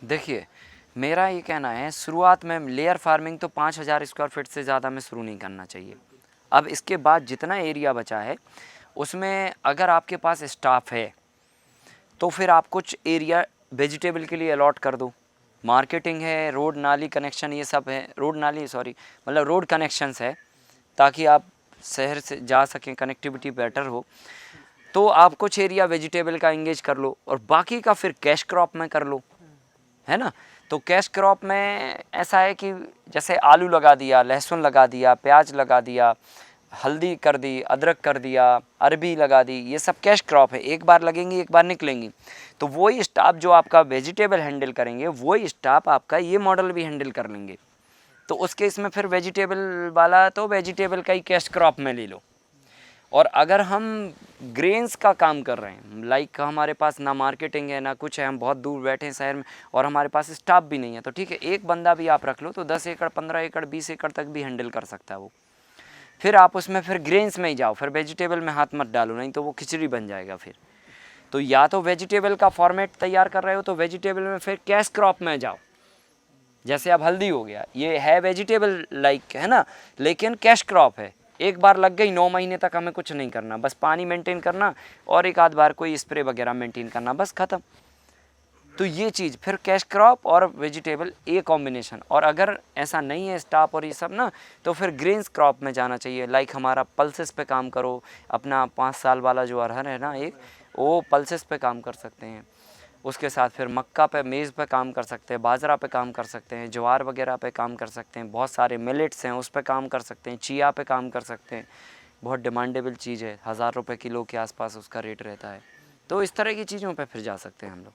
देखिए, मेरा ये कहना है शुरुआत में लेयर फार्मिंग तो 5000 स्क्वायर फीट से ज़्यादा में शुरू नहीं करना चाहिए। अब इसके बाद जितना एरिया बचा है उसमें अगर आपके पास स्टाफ है तो फिर आप कुछ एरिया वेजिटेबल के लिए अलॉट कर दो। मार्केटिंग है, रोड नाली कनेक्शन ये सब है, रोड नाली सॉरी मतलब रोड कनेक्शंस है, ताकि आप शहर से जा सकें, कनेक्टिविटी बेटर हो। तो आप कुछ एरिया वेजिटेबल का इंगेज कर लो और बाकी का फिर कैश क्रॉप में कर लो, है ना। तो कैश क्रॉप में ऐसा है कि जैसे आलू लगा दिया, लहसुन लगा दिया, प्याज लगा दिया, हल्दी कर दी, अदरक कर दिया, अरबी लगा दी, ये सब कैश क्रॉप है, एक बार लगेंगी एक बार निकलेंगी। तो वही स्टाफ जो आपका वेजिटेबल हैंडल करेंगे वही स्टाफ आपका ये मॉडल भी हैंडल कर लेंगे। तो उस केस में फिर वेजिटेबल वाला तो वेजिटेबल का ही कैश क्रॉप में ले लो। और अगर हम ग्रेन्स का काम कर रहे हैं, लाइक हमारे पास ना मार्केटिंग है ना कुछ है, हम बहुत दूर बैठे हैं शहर में और हमारे पास स्टाफ भी नहीं है, तो ठीक है एक बंदा भी आप रख लो तो 10 एकड़ 15 एकड़ 20 एकड़ तक भी हैंडल कर सकता है वो। फिर आप उसमें फिर ग्रेन्स में ही जाओ, फिर वेजिटेबल में हाथ मत डालो, नहीं तो वो खिचड़ी बन जाएगा फिर। तो या तो वेजिटेबल का फॉर्मेट तैयार कर रहे हो तो वेजिटेबल में फिर कैश क्रॉप में जाओ। जैसे अब हल्दी हो गया, ये है वेजिटेबल लाइक, है ना, लेकिन कैश क्रॉप है, एक बार लग गई 9 महीने तक हमें कुछ नहीं करना, बस पानी मेंटेन करना और एक आध बार कोई स्प्रे वगैरह मेंटेन करना, बस ख़त्म। तो ये चीज़ फिर कैश क्रॉप और वेजिटेबल ये कॉम्बिनेशन। और अगर ऐसा नहीं है स्टाफ और ये सब ना, तो फिर ग्रेन्स क्रॉप में जाना चाहिए। लाइक हमारा पल्सेस पे काम करो, अपना 5 साल वाला जो अरहर है ना एक, वो पल्सेस पे काम कर सकते हैं। उसके साथ फिर मक्का पे, मेज़ पे काम कर सकते हैं, बाजरा पे काम कर सकते हैं, ज्वार वगैरह पे काम कर सकते हैं, बहुत सारे मिलेट्स हैं उस पे काम कर सकते हैं, चिया पे काम कर सकते हैं। बहुत डिमांडेबल चीज़ है, 1000 रुपये किलो के आसपास उसका रेट रहता है। तो इस तरह की चीज़ों पे फिर जा सकते हैं हम लोग।